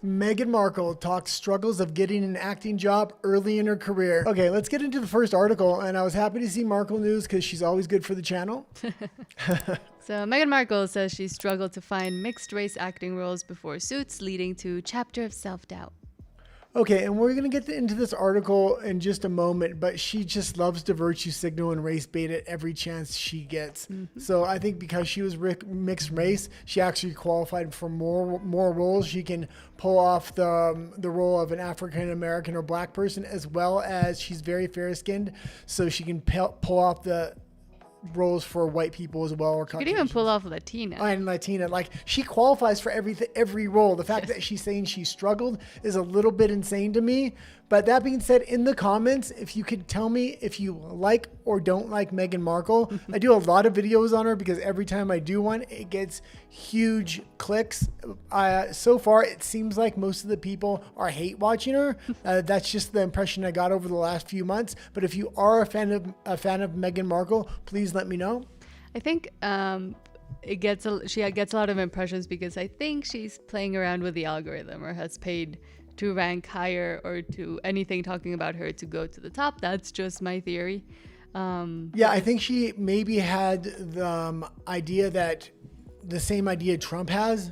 Meghan Markle talks struggles of getting an acting job early in her career. Okay, let's get into the first article. And I was happy to see Markle news because she's always good for the channel. So Meghan Markle says she struggled to find mixed race acting roles before Suits, leading to chapter of self-doubt. Okay, and we're going to get into this article in just a moment, but she just loves to virtue signal and race bait at every chance she gets. Mm-hmm. So I think because she was mixed race, she actually qualified for more roles. She can pull off the role of an African American or black person, as well as she's very fair-skinned, so she can pull off the roles for white people as well. Or you could even pull off Latina. And Latina. Like, she qualifies for every role. The fact that she's saying she struggled is a little bit insane to me. But that being said, in the comments, if you could tell me if you like or don't like Meghan Markle. I do a lot of videos on her because every time I do one, it gets huge clicks. So far, it seems like most of the people are hate watching her. That's just the impression I got over the last few months. But if you are a fan of Meghan Markle, please let me know. I think she gets a lot of impressions because I think she's playing around with the algorithm, or has paid to rank higher or to anything talking about her to go to the top. That's just my theory. Yeah, I think she maybe had the idea that the same idea Trump has.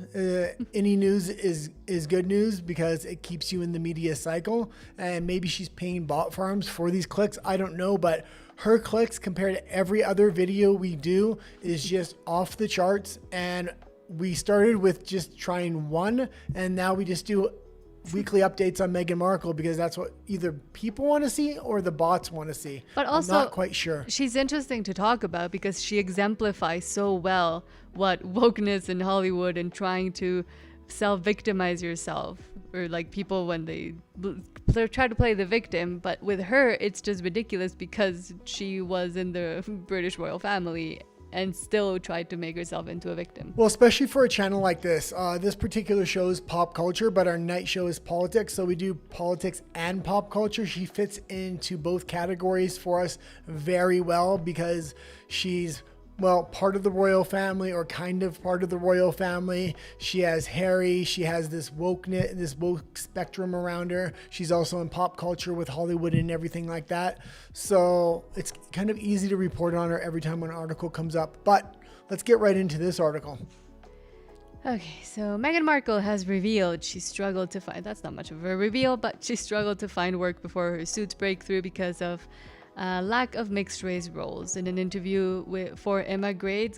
Any news is good news because it keeps you in the media cycle. And maybe she's paying bot farms for these clicks. I don't know, but her clicks compared to every other video we do is just off the charts. And we started with just trying one, and now we just do weekly updates on Meghan Markle because that's what either people want to see or the bots want to see. But also, I'm not quite sure. She's interesting to talk about because she exemplifies so well what wokeness in Hollywood and trying to self-victimize yourself, or like people when they try to play the victim. But with her, it's just ridiculous because she was in the British royal family and still tried to make herself into a victim. Well, especially for a channel like this. This particular show is pop culture, but our night show is politics. So we do politics and pop culture. She fits into both categories for us very well because she's, well, part of the royal family, or kind of part of the royal family. She has Harry. She has this woke spectrum around her. She's also in pop culture with Hollywood and everything like that. So it's kind of easy to report on her every time an article comes up. But let's get right into this article. Okay, so Meghan Markle has revealed she struggled to find, that's not much of a reveal, but she struggled to find work before her Suits breakthrough because of lack of mixed race roles. In an interview for Emma Greed,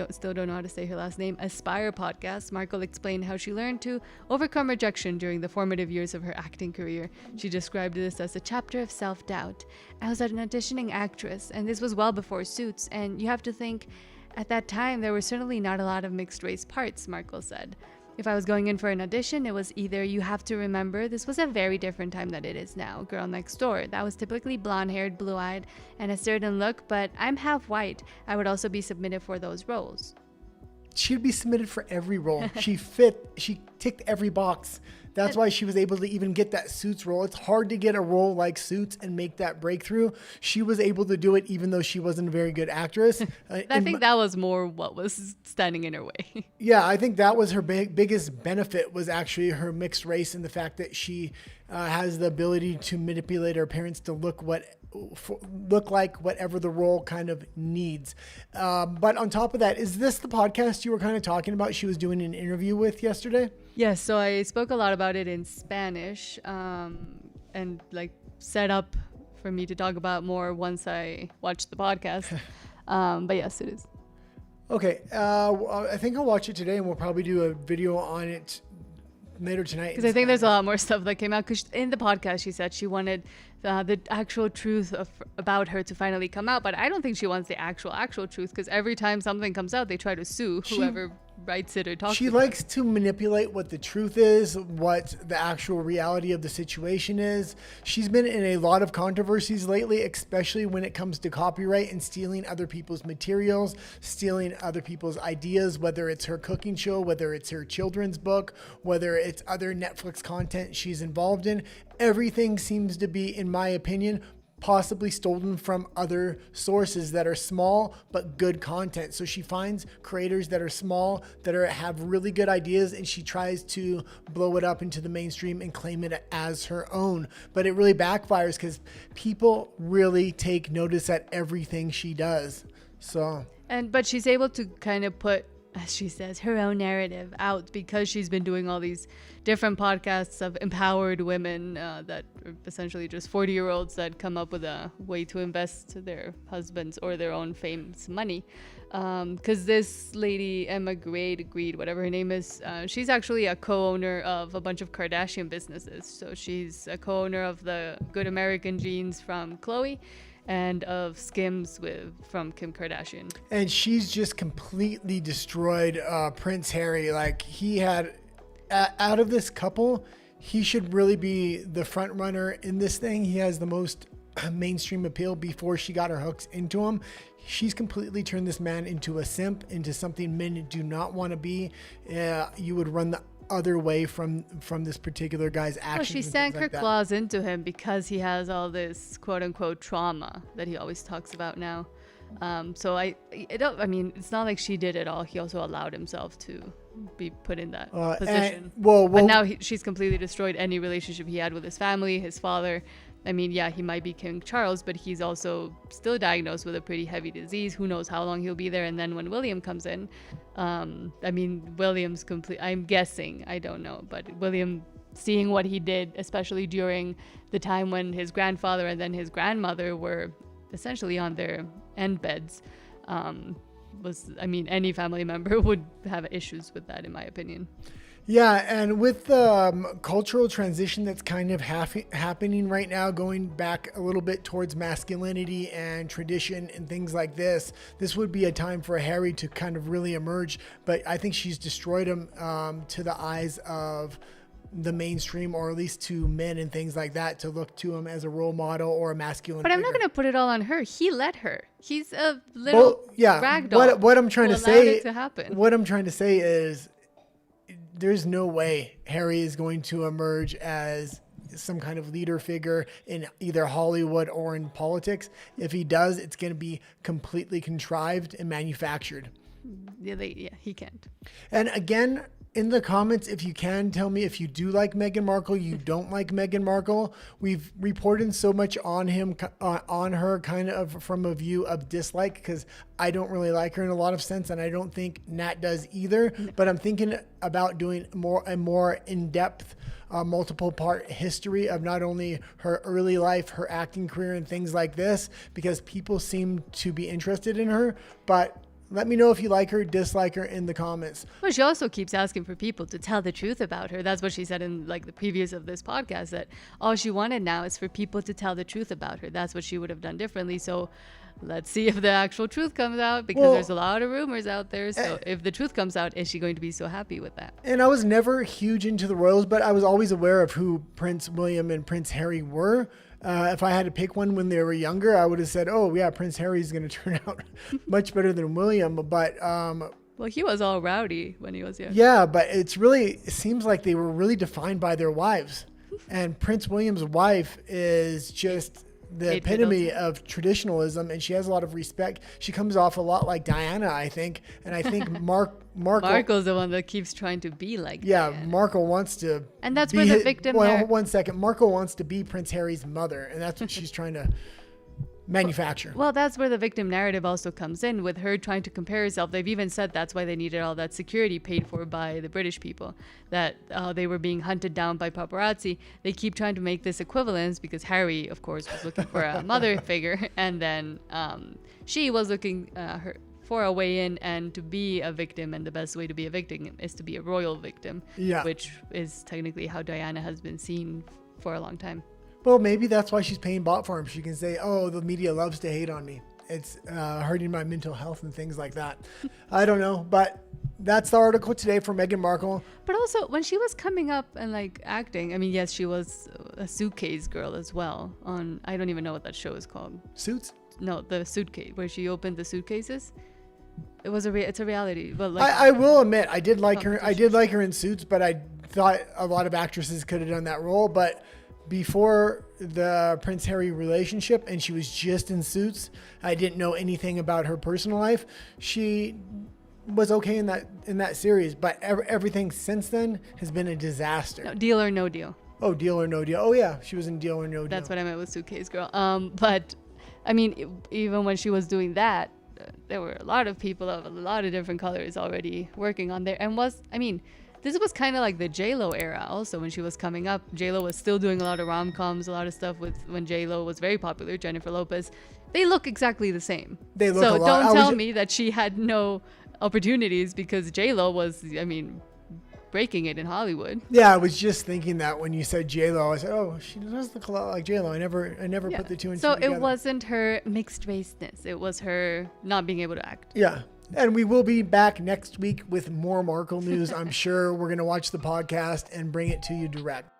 still don't know how to say her last name, Aspire podcast, Markle explained how she learned to overcome rejection during the formative years of her acting career. She described this as a chapter of self-doubt. I was an auditioning actress, and this was well before Suits, and you have to think, at that time, there were certainly not a lot of mixed race parts, Markle said. If I was going in for an audition, it was either, you have to remember, this was a very different time than it is now. Girl Next Door, that was typically blonde-haired, blue-eyed, and a certain look, but I'm half white. I would also be submitted for those roles. She'd be submitted for every role. She ticked every box. That's why she was able to even get that Suits role. It's hard to get a role like Suits and make that breakthrough. She was able to do it even though she wasn't a very good actress. I think that was more what was standing in her way. Yeah, I think that was her biggest benefit, was actually her mixed race, and the fact that she has the ability to manipulate her appearance to look like whatever the role kind of needs. But on top of that, is this the podcast you were kind of talking about she was doing an interview with yesterday? Yes, so I spoke a lot about it in Spanish, and like set up for me to talk about more once I watched the podcast. But yes, it is. Okay, I think I'll watch it today, and we'll probably do a video on it later tonight. Because I think there's a lot more stuff that came out. Because in the podcast, she said she wanted the actual truth about her to finally come out. But I don't think she wants the actual truth, because every time something comes out, they try to sue whoever writes it or talks about it. She likes to manipulate what the truth is, what the actual reality of the situation is. She's been in a lot of controversies lately, especially when it comes to copyright and stealing other people's materials, stealing other people's ideas, whether it's her cooking show, whether it's her children's book, whether it's other Netflix content she's involved in. Everything seems to be, in my opinion, possibly stolen from other sources that are small but good content. So she finds creators that are small, that have really good ideas, and she tries to blow it up into the mainstream and claim it as her own. But it really backfires because people really take notice at everything she does. But she's able to kind of put, as she says, her own narrative out because she's been doing all these different podcasts of empowered women that are essentially just 40-year-olds that come up with a way to invest their husbands or their own fame's money. Because this lady, Emma Grade, whatever her name is, she's actually a co-owner of a bunch of Kardashian businesses. So she's a co-owner of the Good American Jeans from Khloe and of Skims from Kim Kardashian. And she's just completely destroyed Prince Harry. Like, he had, out of this couple, he should really be the front runner in this thing. He has the most mainstream appeal before she got her hooks into him. She's completely turned this man into a simp, into something men do not want to be. You would run the other way from this particular guy's actions. Well, she sank her claws into him because he has all this quote unquote trauma that he always talks about now. I mean, it's not like she did it all. He also allowed himself to be put in that position. But now she's completely destroyed any relationship he had with his family, his father. I mean, yeah, he might be King Charles, but he's also still diagnosed with a pretty heavy disease. Who knows how long he'll be there? And then when William comes in, William's I'm guessing, I don't know, but William, seeing what he did, especially during the time when his grandfather and then his grandmother were essentially on their end beds, any family member would have issues with that, in my opinion. Yeah, and with the cultural transition that's kind of happening right now, going back a little bit towards masculinity and tradition and things like this would be a time for Harry to kind of really emerge. But I think she's destroyed him to the eyes of the mainstream, or at least to men and things like that, to look to him as a role model or a masculine But figure. I'm not going to put it all on her. He let her. He's a little ragdoll. What I'm trying to say, it to happen. What I'm trying to say is, there's no way Harry is going to emerge as some kind of leader figure in either Hollywood or in politics. If he does, it's going to be completely contrived and manufactured. Yeah, he can't. And again, in the comments, if you can, tell me if you do like Meghan Markle, you don't like Meghan Markle. We've reported so much on her, kind of from a view of dislike, because I don't really like her in a lot of sense, and I don't think Nat does either. But I'm thinking about doing a more in-depth, multiple part history of not only her early life, her acting career, and things like this, because people seem to be interested in her. But let me know if you like her, dislike her in the comments. Well, she also keeps asking for people to tell the truth about her. That's what she said in the previews of this podcast, that all she wanted now is for people to tell the truth about her. That's what she would have done differently. So let's see if the actual truth comes out, because there's a lot of rumors out there. So if the truth comes out, is she going to be so happy with that? And I was never huge into the royals, but I was always aware of who Prince William and Prince Harry were. If I had to pick one when they were younger, I would have said, oh, yeah, Prince Harry's going to turn out much better than William. But well, he was all rowdy when he was young. Yeah, but it seems like they were really defined by their wives. And Prince William's wife is just the epitome of traditionalism, and she has a lot of respect. She comes off a lot like Diana, I think. And I think Markle's the one that keeps trying to be like Diana. Markle wants to. And that's where the victim. Well, 1 second. Markle wants to be Prince Harry's mother, and that's what she's trying to manufacture. Well, that's where the victim narrative also comes in, with her trying to compare herself. They've even said that's why they needed all that security paid for by the British people, that they were being hunted down by paparazzi. They keep trying to make this equivalence because Harry, of course, was looking for a mother figure, and then she was looking for a way in and to be a victim, and the best way to be a victim is to be a royal victim, which is technically how Diana has been seen for a long time. Well, maybe that's why she's paying bot for him. She can say, oh, the media loves to hate on me. It's hurting my mental health and things like that. I don't know, but that's the article today for Meghan Markle. But also, when she was coming up and acting, I mean, yes, she was a suitcase girl as well on, I don't even know what that show is called. Suits? No, the suitcase, where she opened the suitcases. It's a reality. But I will admit, I did like her. I did like her in Suits, but I thought a lot of actresses could have done that role. But before the Prince Harry relationship and she was just in Suits, I didn't know anything about her personal life. She was okay in that series, but everything since then has been a disaster. No, Deal or No Deal. Oh, Deal or No Deal. Oh yeah, she was in Deal or No Deal. That's what I meant with Suitcase Girl. But I mean, even when she was doing that, there were a lot of people of a lot of different colors already working on there. And this was kind of like the J-Lo era also. When she was coming up, J-Lo was still doing a lot of rom-coms, a lot of stuff with when J-Lo was very popular, Jennifer Lopez. They look exactly the same. They look so a lot. don't tell me that she had no opportunities, because J-Lo was, breaking it in Hollywood. Yeah, I was just thinking that when you said J-Lo, I said, oh, she does look a lot like J-Lo. I never put the two and two together. So it wasn't her mixed raceness. It was her not being able to act. Yeah. And we will be back next week with more Markle news. I'm sure we're going to watch the podcast and bring it to you direct.